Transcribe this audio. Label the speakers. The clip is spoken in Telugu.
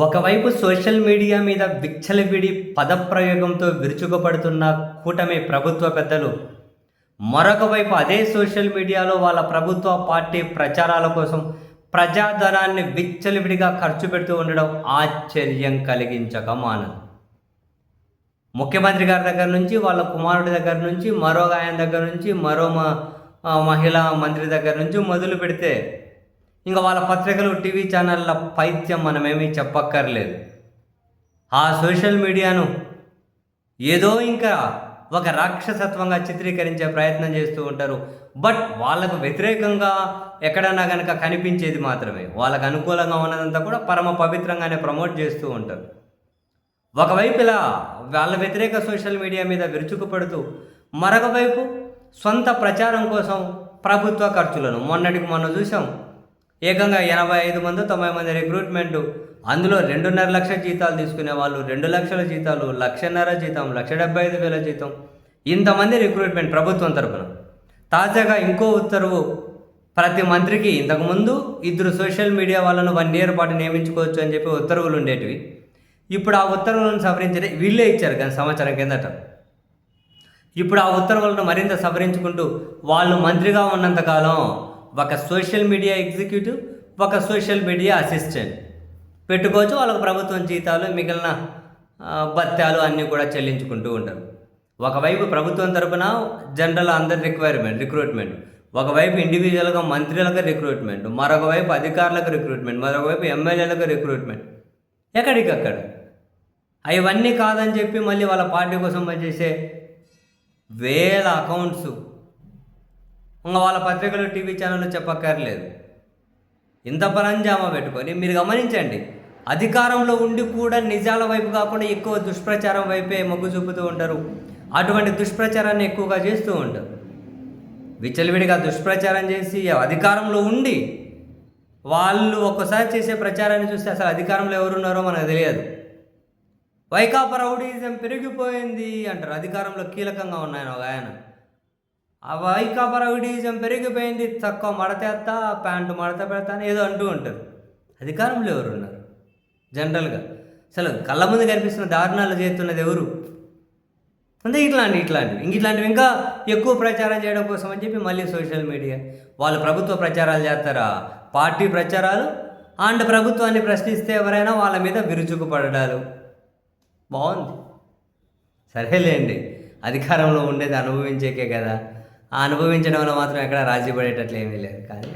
Speaker 1: ఒకవైపు సోషల్ మీడియా మీద విచ్చలవిడి పదప్రయోగంతో విరుచుకుపడుతున్న కూటమి ప్రభుత్వ పెద్దలు, మరొక వైపు అదే సోషల్ మీడియాలో వాళ్ళ ప్రభుత్వ పార్టీ ప్రచారాల కోసం ప్రజాధనాన్ని విచ్చలవిడిగా ఖర్చు పెడుతూ ఉండడం ఆశ్చర్యం కలిగించక మానదు. ముఖ్యమంత్రి గారి దగ్గర నుంచి, వాళ్ళ కుమారుడి దగ్గర నుంచి, మరో ఆయన దగ్గర నుంచి, మరో మహిళా మంత్రి దగ్గర నుంచి మొదలు పెడితే ఇంకా వాళ్ళ పత్రికలు, టీవీ ఛానళ్ళ పైత్యం మనమేమీ చెప్పక్కర్లేదు. ఆ సోషల్ మీడియాను ఏదో ఇంకా ఒక రాక్షసత్వంగా చిత్రీకరించే ప్రయత్నం చేస్తూ ఉంటారు. బట్ వాళ్ళకు వ్యతిరేకంగా ఎక్కడన్నా కనుక కనిపించేది మాత్రమే, వాళ్ళకు అనుకూలంగా ఉన్నదంతా కూడా పరమ పవిత్రంగానే ప్రమోట్ చేస్తూ ఉంటారు. ఒకవైపు ఇలా వాళ్ళ వ్యతిరేక సోషల్ మీడియా మీద విరుచుకుపడుతూ, మరొక వైపు సొంత ప్రచారం కోసం ప్రభుత్వ ఖర్చులను మొన్నటికి మొన్న చూసాం. ఏకంగా 85 మంది 90 మంది రిక్రూట్మెంటు, అందులో 2.5 లక్షల జీతాలు తీసుకునే వాళ్ళు 2 లక్షల జీతాలు, 1,50,000 జీతం, 1,75,000 జీతం, ఇంతమంది రిక్రూట్మెంట్ ప్రభుత్వం తరపున. తాజాగా ఇంకో ఉత్తర్వు, ప్రతి మంత్రికి ఇంతకుముందు 2 సోషల్ మీడియా వాళ్ళను 1 ఇయర్ పాటు నియమించుకోవచ్చు అని చెప్పి ఉత్తర్వులు ఉండేటివి. ఇప్పుడు ఆ ఉత్తర్వులను సవరించి వీళ్ళే ఇచ్చారు కానీ సంవత్సరం కిందట. ఇప్పుడు ఆ ఉత్తర్వులను మరింత సవరించుకుంటూ వాళ్ళు మంత్రిగా ఉన్నంతకాలం ఒక సోషల్ మీడియా ఎగ్జిక్యూటివ్, ఒక సోషల్ మీడియా అసిస్టెంట్ పెట్టుకోవచ్చు. వాళ్ళకు ప్రభుత్వం జీతాలు, మిగిలిన భత్యాలు అన్నీ కూడా చెల్లించుకుంటూ ఉంటారు. ఒకవైపు ప్రభుత్వం తరపున జనరల్ అందరి రిక్రూట్మెంట్, ఒకవైపు ఇండివిజువల్గా మంత్రులకు రిక్రూట్మెంట్, మరొక వైపు అధికారులకు రిక్రూట్మెంట్, మరొక వైపు ఎమ్మెల్యేలకు రిక్రూట్మెంట్. ఎక్కడికక్కడ అవన్నీ కాదని చెప్పి మళ్ళీ వాళ్ళ పార్టీ కోసం పనిచేసే వేల అకౌంట్స్ ఇంకా వాళ్ళ పత్రికలు, టీవీ ఛానళ్ళు చెప్పక్కర్లేదు. ఇంత పరంజామా పెట్టుకొని మీరు గమనించండి, అధికారంలో ఉండి కూడా నిజాల వైపు కాకుండా ఎక్కువ దుష్ప్రచారం వైపే మొగ్గు చూపుతూ ఉంటారు. అటువంటి దుష్ప్రచారాన్ని ఎక్కువగా చేస్తూ ఉంటారు. విచ్చలవిడిగా దుష్ప్రచారం చేసి అధికారంలో ఉండి వాళ్ళు ఒక్కసారి చేసే ప్రచారాన్ని చూస్తే అసలు అధికారంలో ఎవరున్నారో మనకు తెలియదు. వైకాపా రౌడీజం పెరిగిపోయింది అంటారు, అధికారంలో కీలకంగా ఉన్నాయని ఒక ఆయన. ఆ వైకాపా రౌడీజం పెరిగిపోయింది, తక్కువ మడతేస్తా, ప్యాంటు మడత పెడతా అని ఏదో అంటూ ఉంటారు. అధికారంలో ఎవరున్నారు? జనరల్గా అసలు కళ్ళ ముందు కనిపిస్తున్న దారుణాలు చేస్తున్నది ఎవరు? అంటే ఇట్లాంటివి ఇంకా ఎక్కువ ప్రచారం చేయడం కోసం అని చెప్పి మళ్ళీ సోషల్ మీడియా వాళ్ళు ప్రభుత్వ ప్రచారాలు చేస్తారా? పార్టీ ప్రచారాలు అండ్ ప్రభుత్వాన్ని ప్రశ్నిస్తే ఎవరైనా వాళ్ళ మీద విరుచుకుపడడాలు. బాగుంది, సరేలేండి, అధికారంలో ఉండేది అనుభవించేకే కదా. ఆ అనుభవించడంలో మాత్రం ఎక్కడ రాజీ పడేటట్లు ఏమీ లేదు కానీ